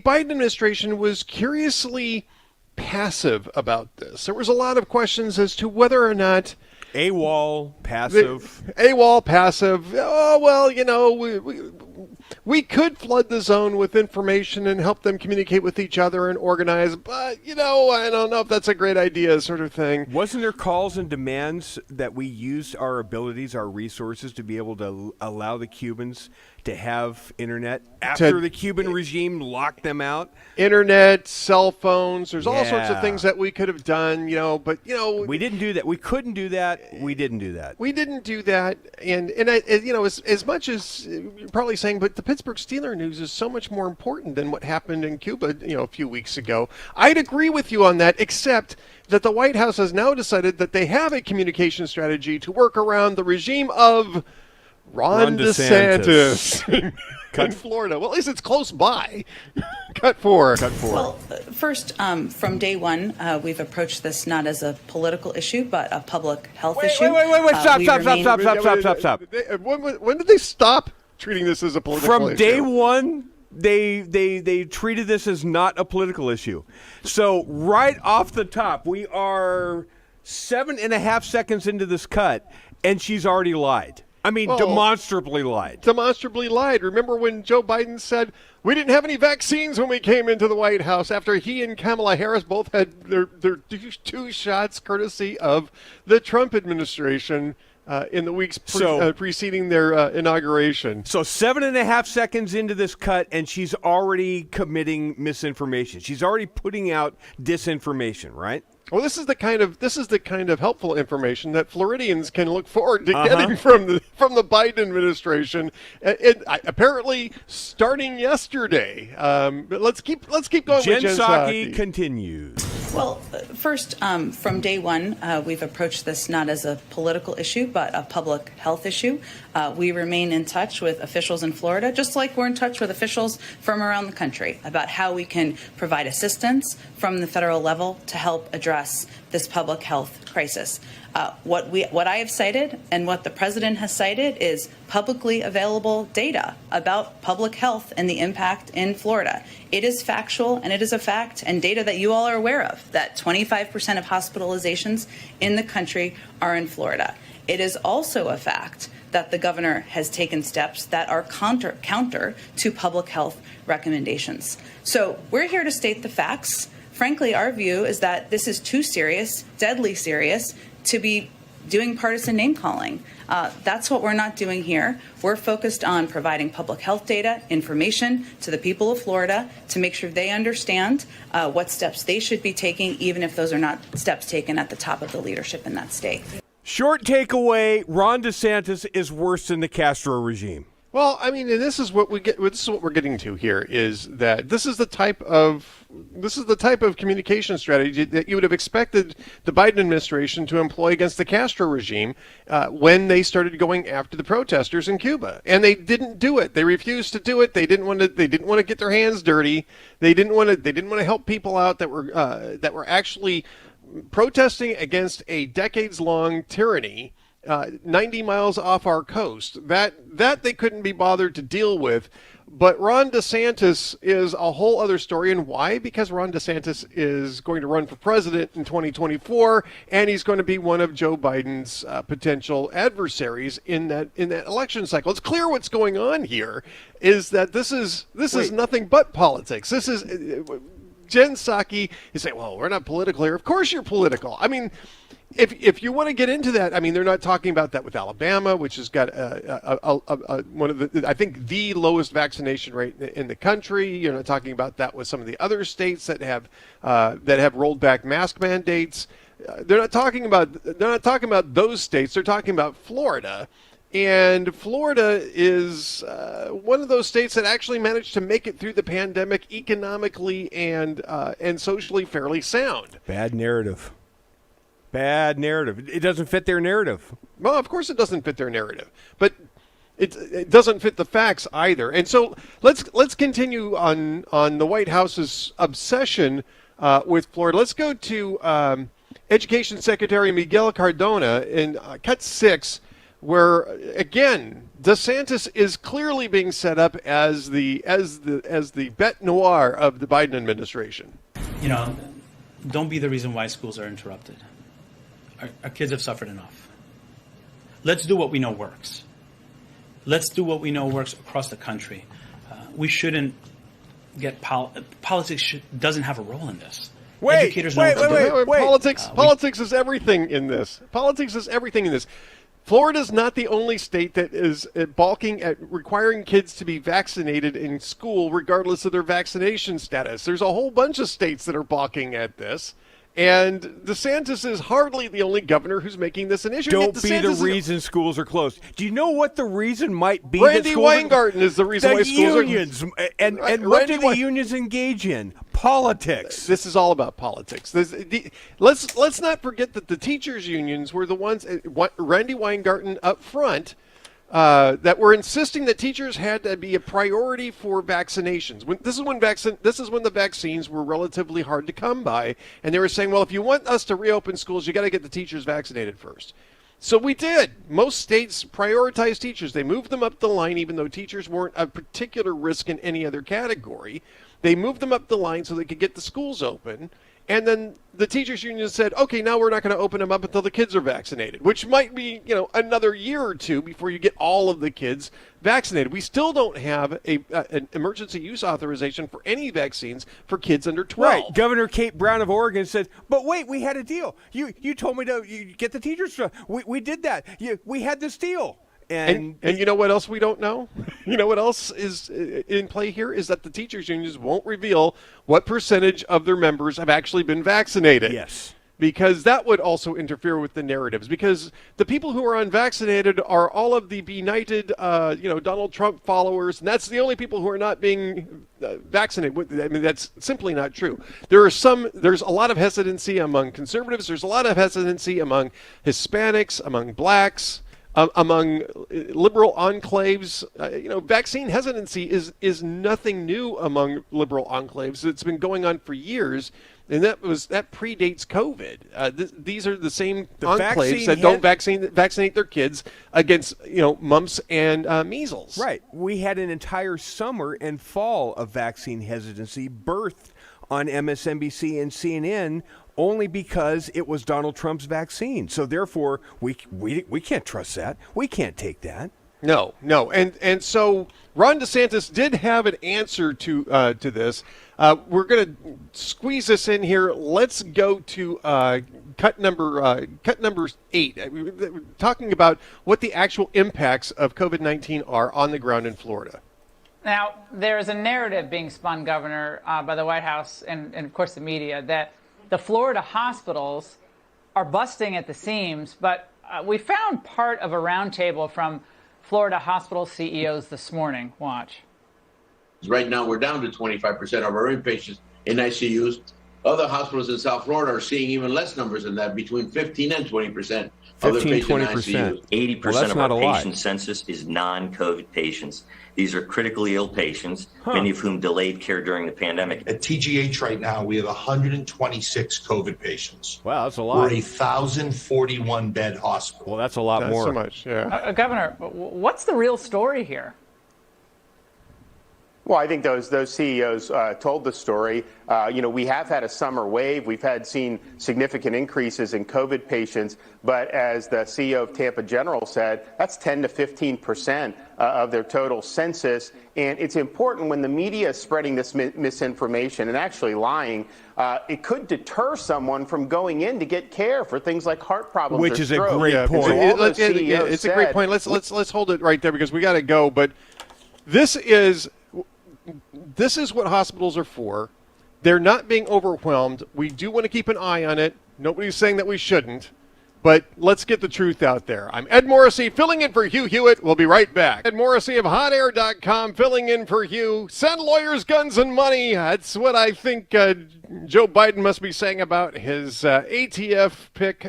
Biden administration was curiously passive about this. There was a lot of questions as to whether or not AWOL, passive. AWOL, passive. Oh, well, we could flood the zone with information and help them communicate with each other and organize, but, I don't know if that's a great idea, sort of thing. Wasn't there calls and demands that we used our abilities, our resources to be able to allow the Cubans to have internet after the Cuban regime locked them out? Internet, cell phones, there's all sorts of things that we could have done, but, we didn't do that. We couldn't do that. We didn't do that. We didn't do that. And as much as you're probably saying, but the Pittsburgh Steelers news is so much more important than what happened in Cuba, a few weeks ago. I'd agree with you on that, except that the White House has now decided that they have a communication strategy to work around the regime of Ron DeSantis in Florida. Well, at least it's close by. Cut four. Well, first, from day one, we've approached this not as a political issue, but a public health issue. Wait. Stop. When did they stop treating this as a political issue? From day one, they treated this as not a political issue. So right off the top, we are 7.5 seconds into this cut, and she's already lied. I mean, demonstrably lied. Demonstrably lied. Remember when Joe Biden said, we didn't have any vaccines when we came into the White House after he and Kamala Harris both had their two shots courtesy of the Trump administration in the weeks preceding their inauguration. So 7.5 seconds into this cut, and she's already committing misinformation. She's already putting out disinformation, right? Well, this is the kind of helpful information that Floridians can look forward to getting from the Biden administration. Apparently, starting yesterday. But let's keep going. Jen with Jen Psaki continues. Well, first, from day one, we've approached this not as a political issue, but a public health issue. We remain in touch with officials in Florida, just like we're in touch with officials from around the country about how we can provide assistance from the federal level to help address this public health crisis. What I have cited and what the president has cited is publicly available data about public health and the impact in Florida. It is factual, and it is a fact, and data that you all are aware of, that 25% of hospitalizations in the country are in Florida. It is also a fact that the governor has taken steps that are counter to public health recommendations. So we're here to state the facts. Frankly, our view is that this is too serious, deadly serious, to be doing partisan name-calling. That's what we're not doing here. We're focused on providing public health data, information to the people of Florida to make sure they understand what steps they should be taking, even if those are not steps taken at the top of the leadership in that state. Short takeaway, Ron DeSantis is worse than the Castro regime. Well, I mean, and this is what we're getting to here, is that this is the type of communication strategy that you would have expected the Biden administration to employ against the Castro regime when they started going after the protesters in Cuba, and they didn't do it. They refused to do it. They didn't want to get their hands dirty. They didn't want to help people out that were actually protesting against a decades-long tyranny 90 miles off our coast. That they couldn't be bothered to deal with. But Ron DeSantis is a whole other story. And why? Because Ron DeSantis is going to run for president in 2024, and he's going to be one of Joe Biden's potential adversaries in that election cycle. It's clear what's going on here is that this is nothing but politics. This is Jen Psaki is saying, well, we're not political here. Of course you're political. I mean, if you want to get into that, I mean, they're not talking about that with Alabama, which has got one of the, I think, the lowest vaccination rate in the country. You're not talking about that with some of the other states that have rolled back mask mandates. They're not talking about those states. They're talking about Florida. And Florida is one of those states that actually managed to make it through the pandemic economically and socially fairly sound. Bad narrative. It doesn't fit their narrative. Well, of course it doesn't fit their narrative, but it doesn't fit the facts either. And so let's continue on the White House's obsession with Florida. Let's go to Education Secretary Miguel Cardona in cut 6. where again DeSantis is clearly being set up as the bête noire of the Biden administration. Don't be the reason why schools are interrupted. Our kids have suffered enough. Let's do what we know works. Let's do what we know works across the country. We shouldn't get politics doesn't have a role in this. Educators know what to do. Politics is everything in this. Politics is everything in this. Florida's not the only state that is balking at requiring kids to be vaccinated in school regardless of their vaccination status. There's a whole bunch of states that are balking at this. And DeSantis is hardly the only governor who's making this an issue. Don't be the reason schools are closed. Do you know what the reason might be? Randy Weingarten is the reason why schools are unions. And what do the unions engage in? Politics. This is all about politics. Let's not forget that the teachers' unions were the ones, Randy Weingarten up front, that were insisting that teachers had to be a priority for vaccinations. This is when the vaccines were relatively hard to come by, and they were saying, well, if you want us to reopen schools, you got to get the teachers vaccinated first. So we did. Most states prioritized teachers. They moved them up the line, even though teachers weren't a particular risk in any other category. They moved them up the line so they could get the schools open. And then the teachers union said, okay, now we're not going to open them up until the kids are vaccinated, which might be, another year or two before you get all of the kids vaccinated. We still don't have an emergency use authorization for any vaccines for kids under 12. Right. Governor Kate Brown of Oregon said, but wait, we had a deal. You told me to get the teachers. We did that. We had this deal. And you know what else we don't know? You know what else is in play here is that the teachers unions won't reveal what percentage of their members have actually been vaccinated. Yes. Because that would also interfere with the narratives. Because the people who are unvaccinated are all of the benighted, Donald Trump followers, and that's the only people who are not being vaccinated. I mean, that's simply not true. There's a lot of hesitancy among conservatives. There's a lot of hesitancy among Hispanics, among blacks. Among liberal enclaves, vaccine hesitancy is nothing new among liberal enclaves. It's been going on for years, and that predates COVID. These are the same enclaves that don't vaccinate their kids against mumps and measles. Right. We had an entire summer and fall of vaccine hesitancy birthed on MSNBC and CNN only because it was Donald Trump's vaccine. So therefore, we can't trust that. We can't take that. No. And so Ron DeSantis did have an answer to this. We're going to squeeze this in here. Let's go to cut number 8. We're talking about what the actual impacts of COVID-19 are on the ground in Florida. Now, there's a narrative being spun, Governor, by the White House and, of course, the media, that the Florida hospitals are busting at the seams. But we found part of a roundtable from Florida hospital CEOs this morning. Watch. Right now, we're down to 25% of our inpatients in ICUs. Other hospitals in South Florida are seeing even less numbers than that, between 15 and 20%. 15-20%. 80% of our patient census is non-COVID patients. These are critically ill patients, many of whom delayed care during the pandemic. At TGH right now, we have 126 COVID patients. Wow, that's a lot. We're a 1,041 bed hospital. Well, that's a lot more. So much, yeah. Governor, what's the real story here? Well, I think those CEOs told the story. We have had a summer wave. We've seen significant increases in COVID patients. But as the CEO of Tampa General said, that's 10 to 15% of their total census. And it's important when the media is spreading this misinformation and actually lying, it could deter someone from going in to get care for things like heart problems. Which is a stroke. great point. It's a great point. Let's hold it right there because we got to go. But this is what hospitals are for. They're not being overwhelmed. We do want to keep an eye on it. Nobody's saying that we shouldn't, but let's get the truth out there. I'm Ed Morrissey, filling in for Hugh Hewitt. We'll be right back. Ed Morrissey of HotAir.com, filling in for Hugh. Send lawyers, guns, and money. That's what I think Joe Biden must be saying about his ATF pick,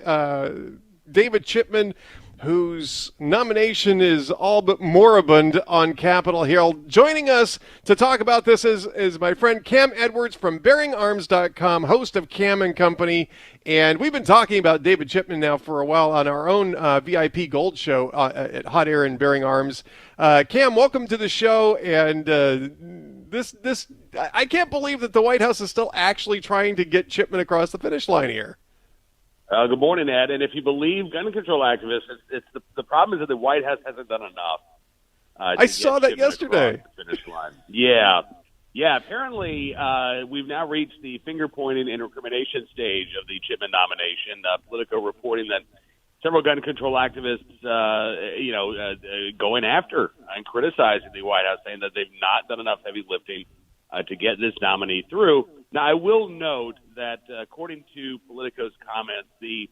David Chipman, whose nomination is all but moribund on Capitol Hill. Joining us to talk about this is my friend Cam Edwards from BearingArms.com, host of Cam and Company. And we've been talking about David Chipman now for a while on our own VIP Gold show at Hot Air and Bearing Arms. Cam, welcome to the show. And I can't believe that the White House is still actually trying to get Chipman across the finish line here. Good morning, Ed. And if you believe gun control activists, it's the problem is that the White House hasn't done enough. I saw that yesterday. The finish line. Yeah. Apparently, we've now reached the finger pointing and recrimination stage of the Chipman nomination. Politico reporting that several gun control activists, going after and criticizing the White House, saying that they've not done enough heavy lifting to get this nominee through. Now, I will note that according to Politico's comments, the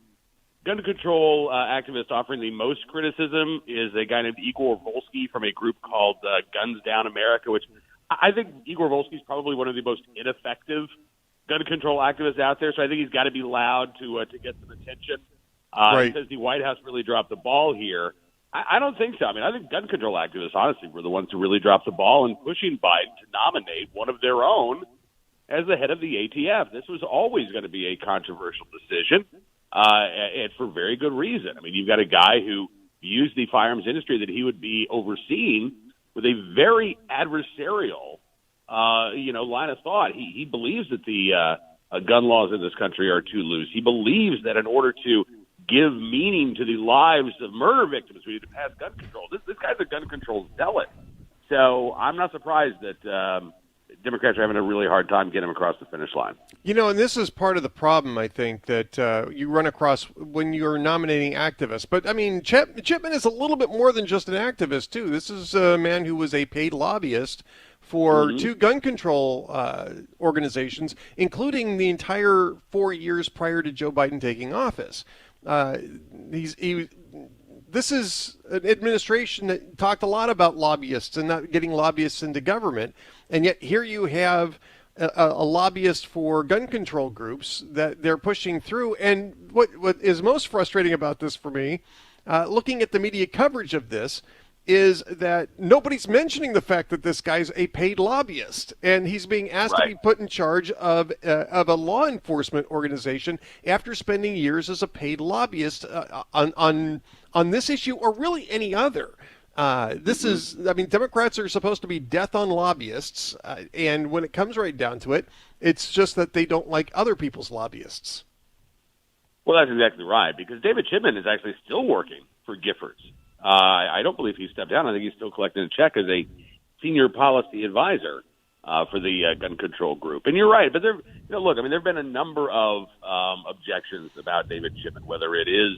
gun control activist offering the most criticism is a guy named Igor Volsky from a group called Guns Down America, which I think Igor Volsky is probably one of the most ineffective gun control activists out there. So I think he's got to be loud to get some attention. Right. Because the White House really dropped the ball here. I don't think so. I mean, I think gun control activists, honestly, were the ones who really dropped the ball in pushing Biden to nominate one of their own as the head of the ATF. This was always going to be a controversial decision, and for very good reason. I mean, you've got a guy who views the firearms industry that he would be overseeing with a very adversarial, line of thought. He believes that the gun laws in this country are too loose. He believes that in order to give meaning to the lives of murder victims, we need to pass gun control. This guy's a gun control zealot. So I'm not surprised that Democrats are having a really hard time getting him across the finish line. And this is part of the problem, I think, that you run across when you're nominating activists. But, I mean, Chipman is a little bit more than just an activist, too. This is a man who was a paid lobbyist for two gun control organizations, including the entire 4 years prior to Joe Biden taking office. This is an administration that talked a lot about lobbyists and not getting lobbyists into government, and yet here you have a lobbyist for gun control groups that they're pushing through. And what is most frustrating about this for me, looking at the media coverage of this, is that nobody's mentioning the fact that this guy's a paid lobbyist, and he's being asked to be put in charge of a law enforcement organization after spending years as a paid lobbyist on this issue or really any other. Democrats are supposed to be death on lobbyists, and when it comes right down to it, it's just that they don't like other people's lobbyists. Well, that's exactly right, because David Chipman is actually still working for Giffords. I don't believe he stepped down. I think he's still collecting a check as a senior policy advisor for the gun control group. And you're right, but there have been a number of objections about David Chipman, whether it is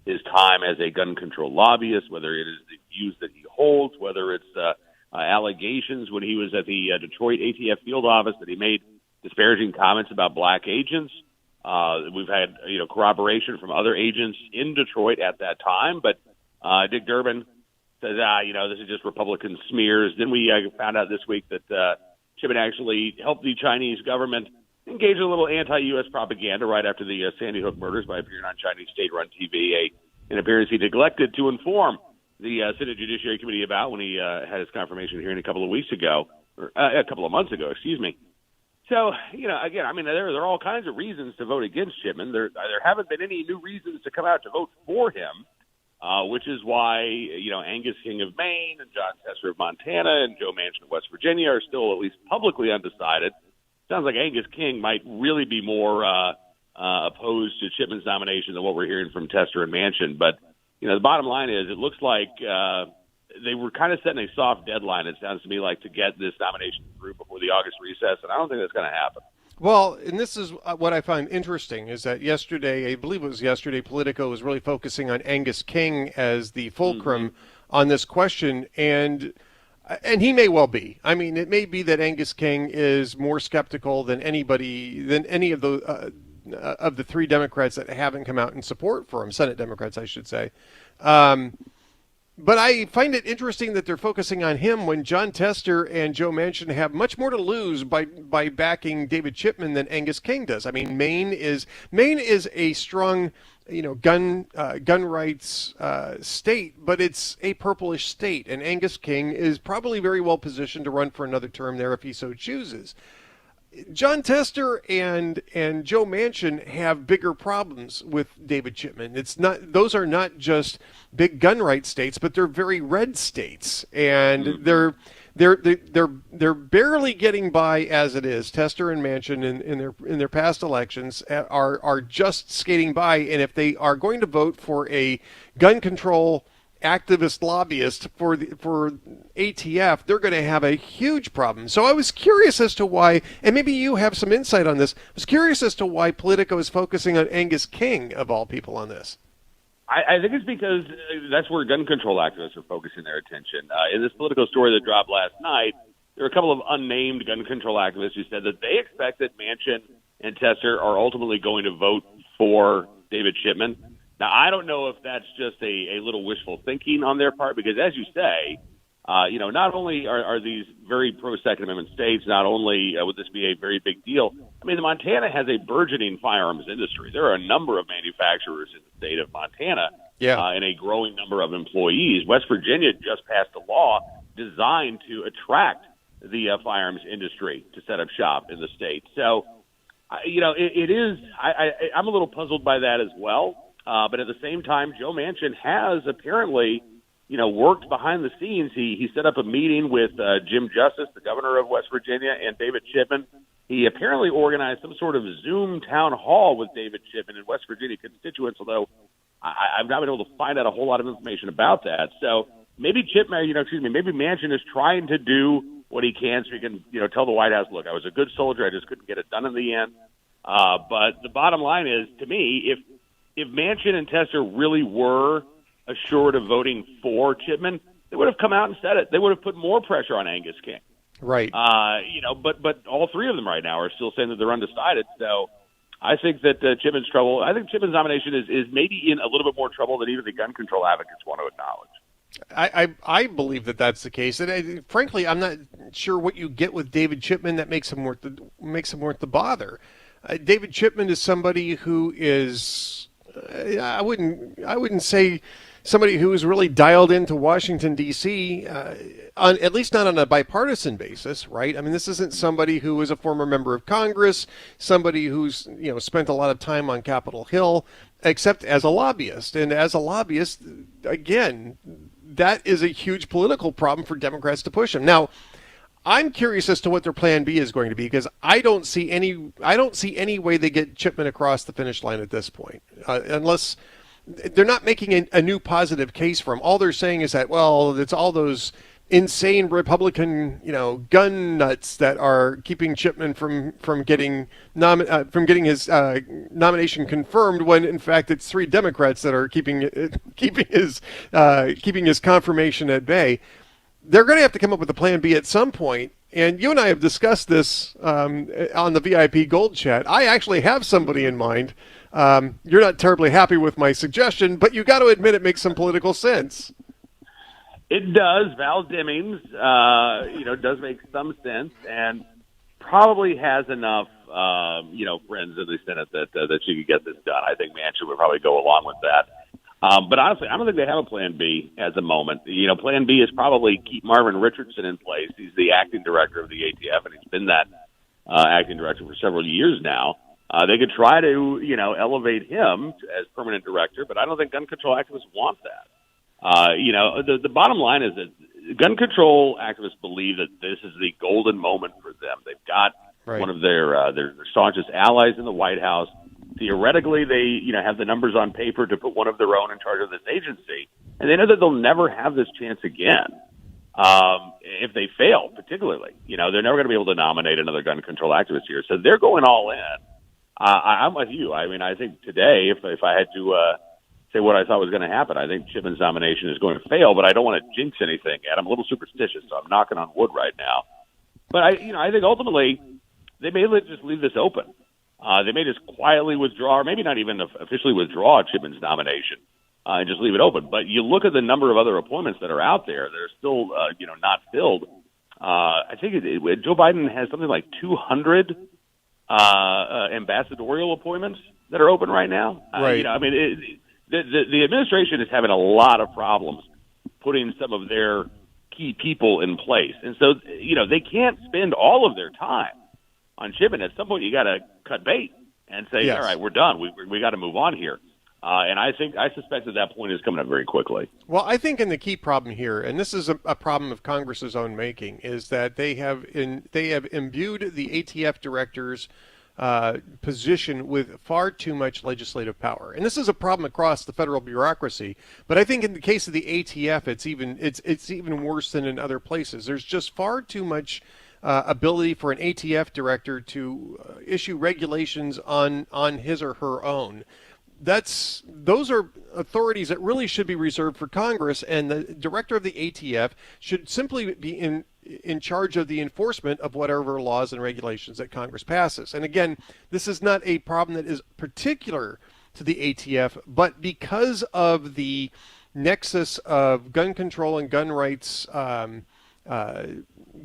his time as a gun control lobbyist, whether it is the views that he holds, whether it's allegations when he was at the Detroit ATF field office that he made disparaging comments about black agents. We've had corroboration from other agents in Detroit at that time, but Dick Durbin says, this is just Republican smears. Then we found out this week that Chipman actually helped the Chinese government engage in a little anti-U.S. propaganda right after the Sandy Hook murders by appearing on Chinese state-run TV, an appearance he neglected to inform the Senate Judiciary Committee about when he had his confirmation hearing a couple of months ago, excuse me. So, again, there are all kinds of reasons to vote against Chipman. There haven't been any new reasons to come out to vote for him. Which is why, Angus King of Maine and John Tester of Montana and Joe Manchin of West Virginia are still at least publicly undecided. Sounds like Angus King might really be more opposed to Chipman's nomination than what we're hearing from Tester and Manchin. But, the bottom line is it looks like they were kind of setting a soft deadline, it sounds to me like, to get this nomination through before the August recess, and I don't think that's going to happen. Well, and this is what I find interesting, is that yesterday, I believe it was yesterday, Politico was really focusing on Angus King as the fulcrum on this question, and he may well be. I mean, it may be that Angus King is more skeptical than any of the three Democrats that haven't come out in support for him, Senate Democrats, I should say. But I find it interesting that they're focusing on him when John Tester and Joe Manchin have much more to lose by backing David Chipman than Angus King does. I mean, Maine is a strong, gun rights state, but it's a purplish state, and Angus King is probably very well positioned to run for another term there if he so chooses. John Tester and Joe Manchin have bigger problems with David Chipman. Those are not just big gun rights states, but they're very red states, and they're barely getting by as it is. Tester and Manchin in their past elections are just skating by, and if they are going to vote for a gun control activist lobbyist for ATF, they're going to have a huge problem. So I was curious as to why, and maybe you have some insight on this, I was curious as to why Politico is focusing on Angus King, of all people, on this. I think it's because that's where gun control activists are focusing their attention. In this Politico story that dropped last night, there were a couple of unnamed gun control activists who said that they expect that Manchin and Tester are ultimately going to vote for David Chipman. Now, I don't know if that's just a little wishful thinking on their part, because as you say, not only are these very pro-Second Amendment states, not only would this be a very big deal, I mean, Montana has a burgeoning firearms industry. There are a number of manufacturers in the state of Montana and a growing number of employees. West Virginia just passed a law designed to attract the firearms industry to set up shop in the state. So, it is – I'm a little puzzled by that as well. But at the same time, Joe Manchin has apparently, worked behind the scenes. He set up a meeting with Jim Justice, the governor of West Virginia, and David Chipman. He apparently organized some sort of Zoom town hall with David Chipman and West Virginia constituents, although I've not been able to find out a whole lot of information about that. So maybe maybe Manchin is trying to do what he can so he can, tell the White House, look, I was a good soldier. I just couldn't get it done in the end. But the bottom line is, to me, if Manchin and Tester really were assured of voting for Chipman, they would have come out and said it. They would have put more pressure on Angus King. Right. But all three of them right now are still saying that they're undecided. So I think that Chipman's trouble. I think Chipman's nomination is maybe in a little bit more trouble than even the gun control advocates want to acknowledge. I believe that that's the case, and frankly, I'm not sure what you get with David Chipman that makes him worth the bother. David Chipman is somebody who is. I wouldn't say somebody who is really dialed into Washington, D.C., at least not on a bipartisan basis, right? I mean, this isn't somebody who is a former member of Congress, somebody who's spent a lot of time on Capitol Hill, except as a lobbyist. And as a lobbyist, again, that is a huge political problem for Democrats to push him. Now, I'm curious as to what their plan B is going to be, because I don't see any way they get Chipman across the finish line at this point, unless they're not making a new positive case for him. All they're saying is that, well, it's all those insane Republican, gun nuts that are keeping Chipman from getting his nomination confirmed, when in fact it's three Democrats that are keeping his confirmation at bay. They're going to have to come up with a plan B at some point. And you and I have discussed this on the VIP Gold Chat. I actually have somebody in mind. You're not terribly happy with my suggestion, but you got to admit it makes some political sense. It does. Val Demings, does make some sense, and probably has enough, friends in the Senate that she could get this done. I think Manchin would probably go along with that. But honestly, I don't think they have a plan B at the moment. Plan B is probably keep Marvin Richardson in place. He's the acting director of the ATF, and he's been that acting director for several years now. They could try to, elevate him as permanent director, but I don't think gun control activists want that. The bottom line is that gun control activists believe that this is the golden moment for them. They've got one of their staunchest allies in the White House. Theoretically, they have the numbers on paper to put one of their own in charge of this agency, and they know that they'll never have this chance again. If they fail, particularly, they're never going to be able to nominate another gun control activist here. So they're going all in. I'm with you. I mean, I think today, if I had to say what I thought was going to happen, I think Chipman's nomination is going to fail, but I don't want to jinx anything. And I'm a little superstitious, so I'm knocking on wood right now. But I think ultimately they may just leave this open. They may just quietly withdraw, or maybe not even officially withdraw Chipman's nomination. and just leave it open. But you look at the number of other appointments that are out there that are still, not filled. I think Joe Biden has something like 200 ambassadorial appointments that are open right now. Right. The administration is having a lot of problems putting some of their key people in place. And so, they can't spend all of their time on Chipman. At some point, you got to cut bait and say, Yes. all right, we're done. We got to move on here. And I suspect that point is coming up very quickly. Well, I think in the key problem here, and this is a problem of Congress's own making, is that they have imbued the ATF director's position with far too much legislative power, and this is a problem across the federal bureaucracy. But I think in the case of the ATF, it's even worse than in other places. There's just far too much ability for an ATF director to issue regulations on his or her own. Those are authorities that really should be reserved for Congress, and the director of the ATF should simply be in charge of the enforcement of whatever laws and regulations that Congress passes. And again, this is not a problem that is particular to the ATF, but because of the nexus of gun control and gun rights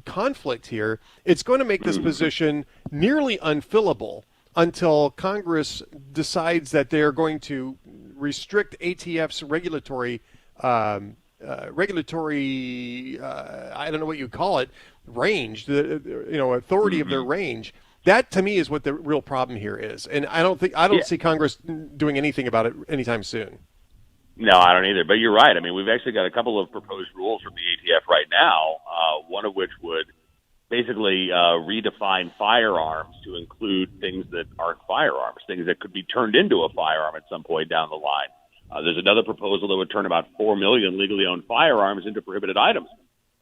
conflict here, it's going to make this position nearly unfillable until Congress decides that they're going to restrict ATF's regulatory, I don't know what you call it, range, authority of their range. That to me is what the real problem here is, and I don't see Congress doing anything about it anytime soon. No, I don't either. But you're right. I mean, we've actually got a couple of proposed rules from the ATF right now. One of which would basically redefine firearms to include things that aren't firearms, things that could be turned into a firearm at some point down the line. There's another proposal that would turn about 4 million legally owned firearms into prohibited items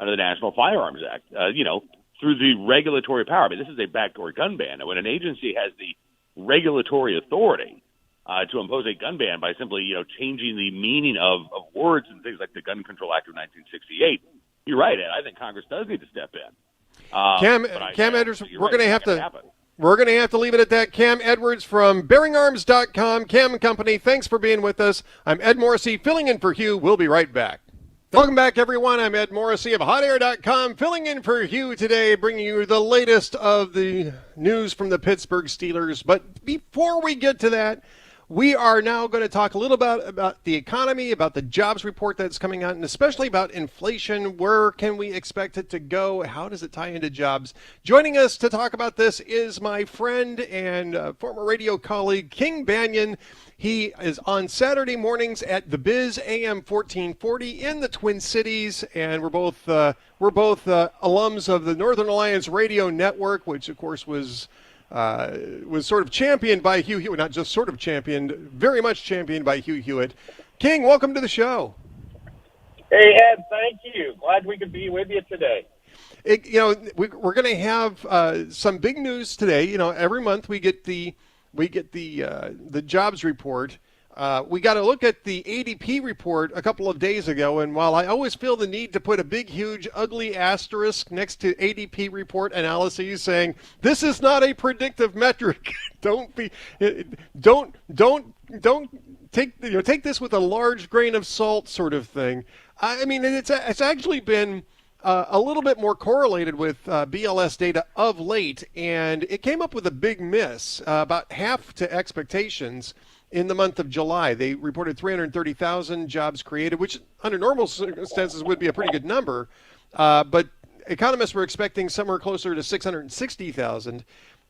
under the National Firearms Act, through the regulatory power. I mean, this is a backdoor gun ban. And when an agency has the regulatory authority to impose a gun ban by simply, changing the meaning of words and things like the Gun Control Act of 1968, you're right, Ed. I think Congress does need to step in. Cam Edwards, we're going to have to leave it at that. Cam Edwards from BearingArms.com, Cam & Company. Thanks for being with us. I'm Ed Morrissey, filling in for Hugh. We'll be right back. Welcome back, everyone. I'm Ed Morrissey of HotAir.com, filling in for Hugh today, bringing you the latest of the news from the Pittsburgh Steelers. But before we get to that, we are now going to talk a little about the economy, about the jobs report that's coming out, and especially about inflation. Where can we expect it to go? How does it tie into jobs? Joining us to talk about this is my friend and former radio colleague, King Banaian. He is on Saturday mornings at The Biz AM 1440 in the Twin Cities, and we're both alums of the Northern Alliance Radio Network, which of course was sort of championed by Hugh Hewitt, not just sort of championed, very much championed by Hugh Hewitt. King, welcome to the show. Hey, Ed, thank you. Glad we could be with you today. We're going to have some big news today. Every month we get the jobs report. We got to look at the ADP report a couple of days ago, and while I always feel the need to put a big, huge, ugly asterisk next to ADP report analyses saying this is not a predictive metric, don't take this with a large grain of salt, sort of thing. I mean, it's actually been a little bit more correlated with BLS data of late, and it came up with a big miss, about half to expectations. In the month of July, they reported 330,000 jobs created, which under normal circumstances would be a pretty good number. But economists were expecting somewhere closer to 660,000.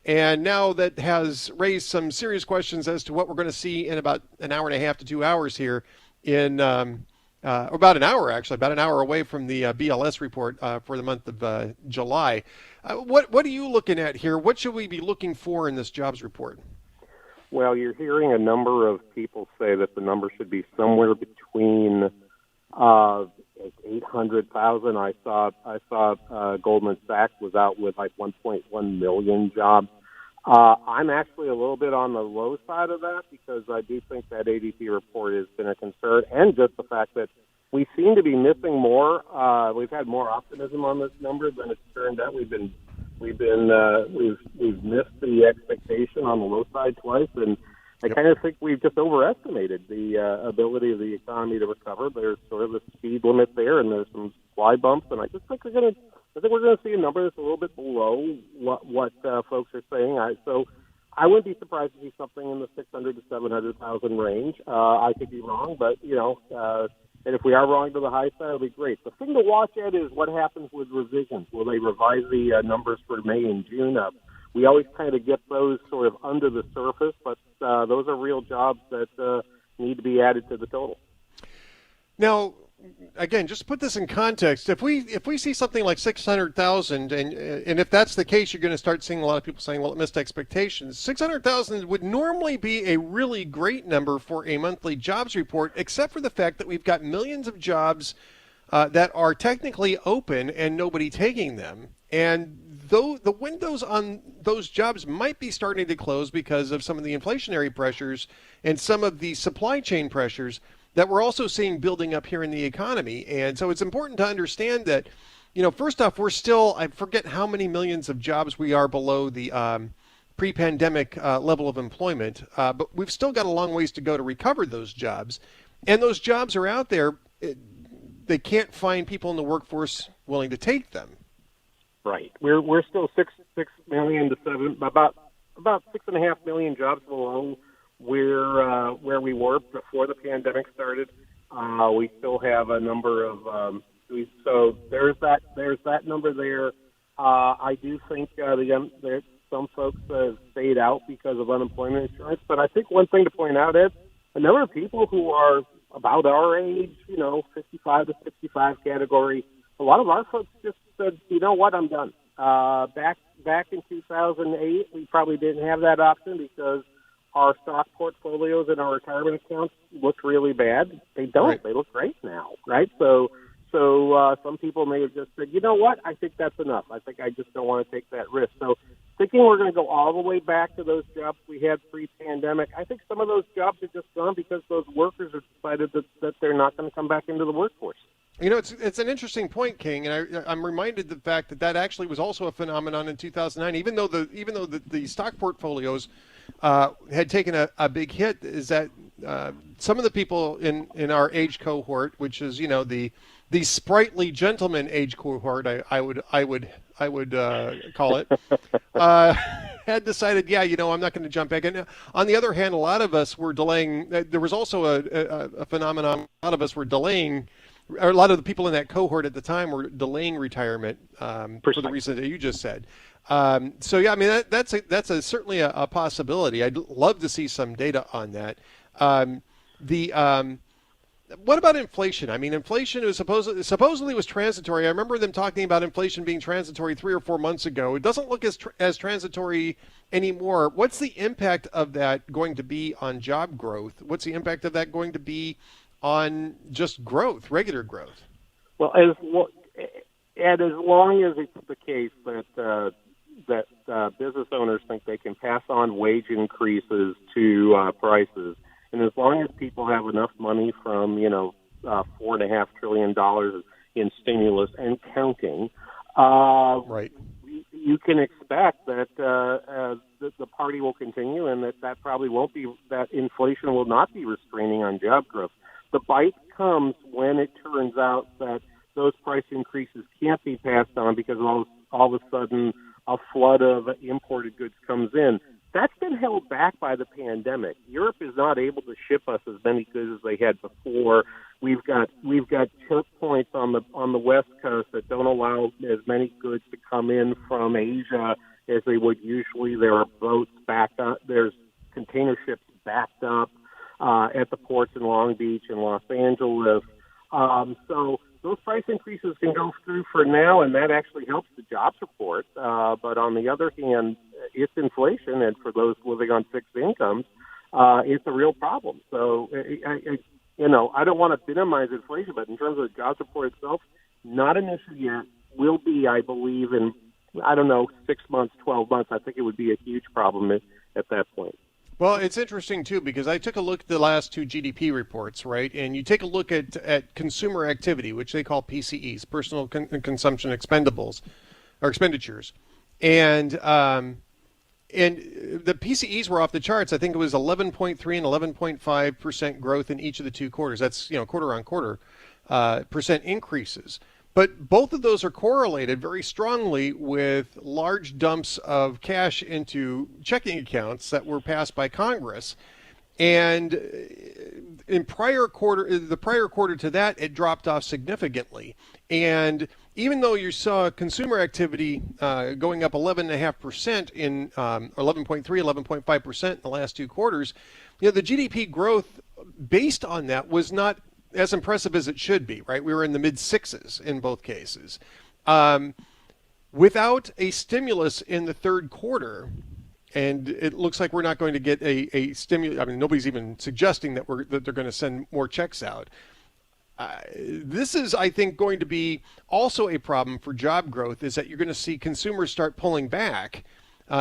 And now that has raised some serious questions as to what we're going to see in about an hour and a half to 2 hours here about an hour away from the BLS report for the month of July. What are you looking at here? What should we be looking for in this jobs report? Well, you're hearing a number of people say that the number should be somewhere between 800,000. I saw Goldman Sachs was out with like 1.1 million jobs. I'm actually a little bit on the low side of that because I do think that ADP report has been a concern, and just the fact that we seem to be missing more. We've had more optimism on this number than it's turned out. We've missed the expectation on the low side twice, and I kind of think we've just overestimated the ability of the economy to recover. There's sort of a speed limit there, and there's some fly bumps, and I think we're going to see a number that's a little bit below what folks are saying. So I wouldn't be surprised to see something in the 600 to 700,000 range. I could be wrong, but and if we are wrong to the high side, it'll be great. The thing to watch at is what happens with revisions. Will they revise the numbers for May and June up? We always kind of get those sort of under the surface, but those are real jobs that need to be added to the total. Now, again, just to put this in context, if we see something like 600,000, and if that's the case, you're going to start seeing a lot of people saying, well, it missed expectations. 600,000 would normally be a really great number for a monthly jobs report, except for the fact that we've got millions of jobs that are technically open and nobody taking them. And though the windows on those jobs might be starting to close because of some of the inflationary pressures and some of the supply chain pressures that we're also seeing building up here in the economy. And so it's important to understand that, first off, we're still, I forget how many millions of jobs we are below the pre-pandemic level of employment, but we've still got a long ways to go to recover those jobs. And those jobs are out there. They can't find people in the workforce willing to take them. Right. We're still 6 million to 7, about 6.5 million jobs below where we were before the pandemic started. We still have a number of so there's that number there. I do think there's some folks have stayed out because of unemployment insurance, but I think one thing to point out is a number of people who are about our age, 55 to 65 category. A lot of our folks just said, you know what, I'm done. Back in 2008, we probably didn't have that option because our stock portfolios and our retirement accounts looked really bad. They don't. Right. They look great now, right? So some people may have just said, you know what, I think that's enough. I think I just don't want to take that risk. So thinking we're going to go all the way back to those jobs we had pre-pandemic, I think some of those jobs are just gone because those workers have decided that they're not going to come back into the workforce. It's an interesting point, King, and I'm reminded the fact that actually was also a phenomenon in 2009. Even though the stock portfolios had taken a big hit, is that some of the people in our age cohort, which is the sprightly gentleman age cohort, I would call it, had decided, I'm not going to jump back in. On the other hand, a lot of us were delaying. There was also a phenomenon. A lot of us were delaying. Or a lot of the people in that cohort at the time were delaying retirement for the reasons that you just said. That's certainly a possibility. I'd love to see some data on that. What about inflation? I mean, inflation was supposedly was transitory. I remember them talking about inflation being transitory 3 or 4 months ago. It doesn't look as transitory anymore. What's the impact of that going to be on job growth? What's the impact of that going to be on just growth, regular growth? Well, as long as it's the case that business owners think they can pass on wage increases to prices, and as long as people have enough money from $4.5 trillion in stimulus and counting, right, you can expect that the party will continue, and that probably won't be, that inflation will not be restraining on job growth. The bite comes when it turns out that those price increases can't be passed on because all of a sudden a flood of imported goods comes in. That's been held back by the pandemic. Europe is not able to ship us as many goods as they had before. We've got choke points on the West Coast that don't allow as many goods to come in from Asia as they would usually. There are boats backed up. There's container ships backed up at the ports in Long Beach and Los Angeles. So those price increases can go through for now, and that actually helps the jobs report. But on the other hand, it's inflation, and for those living on fixed incomes, it's a real problem. So, I don't want to minimize inflation, but in terms of the jobs report itself, not an issue yet. Will be, I believe, in, 6 months, 12 months. I think it would be a huge problem at that point. Well, it's interesting, too, because I took a look at the last two GDP reports, right? And you take a look at consumer activity, which they call PCEs, personal consumption expendables, or expenditures. And And the PCEs were off the charts. I think it was 11.3 and 11.5% growth in each of the 2 quarters. That's, quarter on quarter percent increases. But both of those are correlated very strongly with large dumps of cash into checking accounts that were passed by Congress. And in the prior quarter to that, it dropped off significantly. And even though you saw consumer activity going up 11.5% in 11.3, 11.5% in the last 2 quarters, the GDP growth based on that was not as impressive as it should be, right? We were in the mid-6s in both cases. Without a stimulus in the 3rd quarter, and it looks like we're not going to get a stimulus. I mean, nobody's even suggesting that they're going to send more checks out. This is, I think, going to be also a problem for job growth, is that you're going to see consumers start pulling back,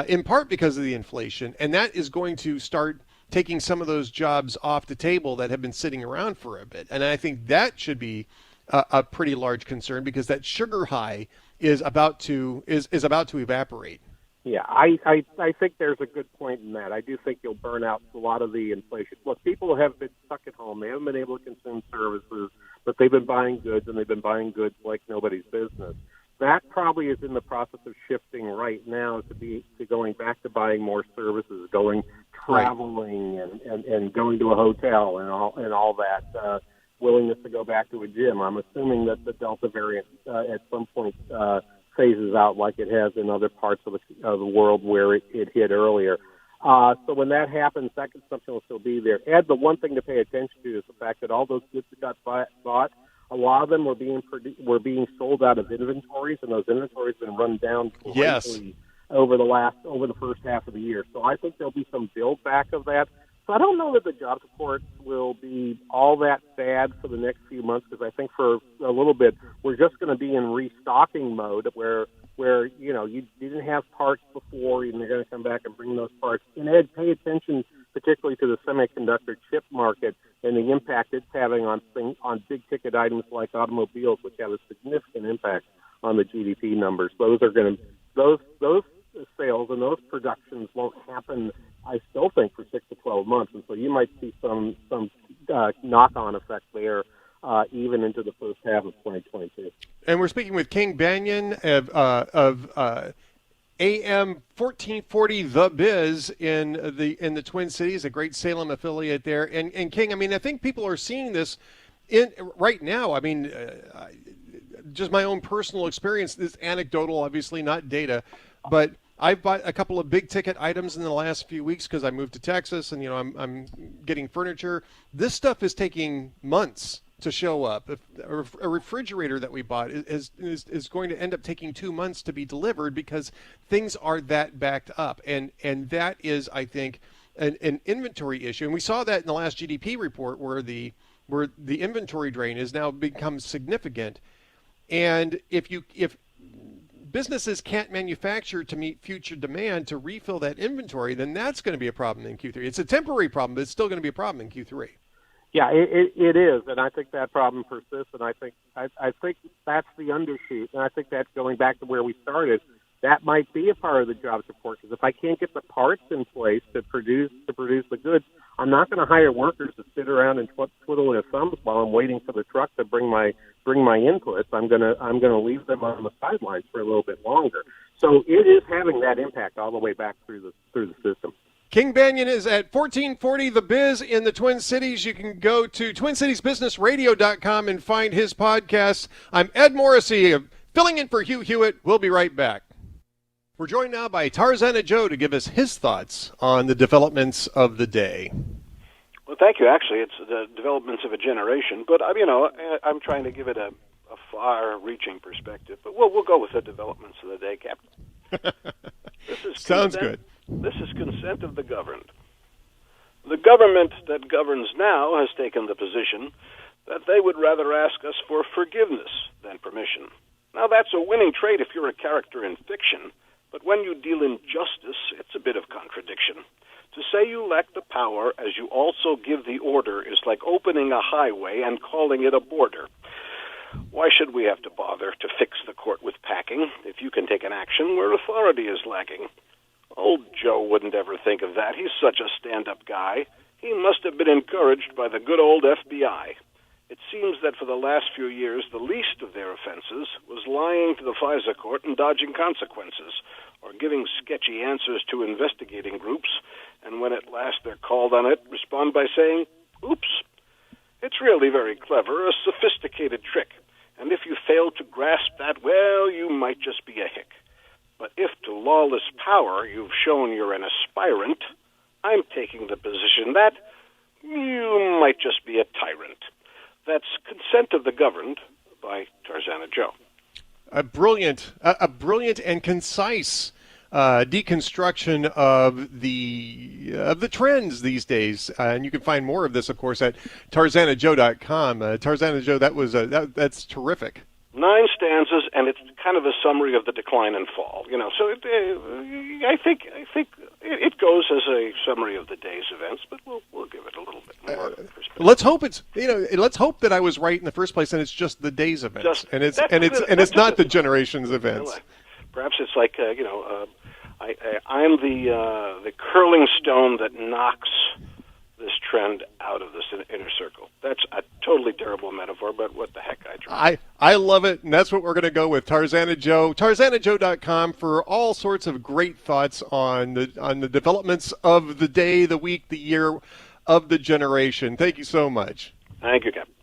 in part because of the inflation, and that is going to start taking some of those jobs off the table that have been sitting around for a bit. And I think that should be a pretty large concern, because that sugar high is about to evaporate. Yeah, I think there's a good point in that. I do think you'll burn out a lot of the inflation. Look, people have been stuck at home. They haven't been able to consume services, but they've been buying goods, and they've been buying goods like nobody's business. That probably is in the process of shifting right now to going back to buying more services, traveling and going to a hotel and all that, willingness to go back to a gym. I'm assuming that the Delta variant at some point phases out like it has in other parts of the world where it hit earlier. So when that happens, that consumption will still be there. And the one thing to pay attention to is the fact that all those goods that got bought, a lot of them were being sold out of inventories, and those inventories have been run down greatly over the first half of the year. So I think there'll be some build back of that. So I don't know that the jobs report will be all that bad for the next few months, because I think for a little bit we're just going to be in restocking mode where you didn't have parts before, and they're going to come back and bring those parts. And Ed, pay attention particularly to the semiconductor chip market and the impact it's having on big ticket items like automobiles, which have a significant impact on the GDP numbers. Those sales and those productions won't happen, I still think, for 6 to 12 months, and so you might see some knock-on effect there even into the first half of 2022. And we're speaking with King Banaian of AM 1440 The Biz in the Twin Cities, a great Salem affiliate there. And King, I mean, I think people are seeing this right now. I mean, just my own personal experience, this anecdotal, obviously not data, but I've bought a couple of big ticket items in the last few weeks because I moved to Texas, and I'm getting furniture. This stuff is taking months to show up. If a refrigerator that we bought is going to end up taking 2 months to be delivered because things are that backed up, and that is, I think, an inventory issue. And we saw that in the last GDP report where the inventory drain has now become significant. And if businesses can't manufacture to meet future demand to refill that inventory, then that's going to be a problem in Q3. It's a temporary problem, but it's still going to be a problem in Q3. Yeah, it is, and I think that problem persists, and I think that's the undershoot, and I think that's going back to where we started. That might be a part of the jobs report, because if I can't get the parts in place to produce the goods, I'm not going to hire workers to sit around and twiddle their thumbs while I'm waiting for the truck to bring my inputs. I'm going to leave them on the sidelines for a little bit longer. So it is having that impact all the way back through the system. King Banaian is at 1440 The Biz in the Twin Cities. You can go to TwinCitiesBusinessRadio.com and find his podcasts. I'm Ed Morrissey, filling in for Hugh Hewitt. We'll be right back. We're joined now by Tarzana Joe to give us his thoughts on the developments of the day. Well, thank you. Actually, it's the developments of a generation, but I'm trying to give it a far-reaching perspective. But we'll go with the developments of the day, Captain. Sounds good. This is consent of the governed. The government that governs now has taken the position that they would rather ask us for forgiveness than permission. Now, that's a winning trait if you're a character in fiction, but when you deal in justice, it's a bit of contradiction. To say you lack the power as you also give the order is like opening a highway and calling it a border. Why should we have to bother to fix the court with packing if you can take an action where authority is lacking? Old Joe wouldn't ever think of that. He's such a stand-up guy. He must have been encouraged by the good old FBI. It seems that for the last few years, the least of their offenses was lying to the FISA court and dodging consequences, or giving sketchy answers to investigating groups, and when at last they're called on it, respond by saying, oops. It's really very clever, a sophisticated trick, and if you fail to grasp that, well, you might just be a hick. But if to lawless power you've shown you're an aspirant, I'm taking the position that you might just be a tyrant. That's Consent of the Governed by Tarzana Joe. A brilliant and concise deconstruction of the trends these days, and you can find more of this, of course, at TarzanaJoe.com. Tarzana Joe, that's terrific. 9 stanzas, and it's kind of a summary of the decline and fall. So I think it goes as a summary of the day's events, but we'll give it a little bit more perspective. Let's hope that I was right in the first place, and it's just the day's events, and it's not the generation's events. Perhaps it's like I'm the curling stone that knocks this trend out of this inner circle. That's a totally terrible metaphor, but what the heck, I try. I love it, and that's what we're going to go with. Tarzana Joe, TarzanaJoe.com for all sorts of great thoughts on the developments of the day, the week, the year, of the generation. Thank you so much. Thank you, Captain.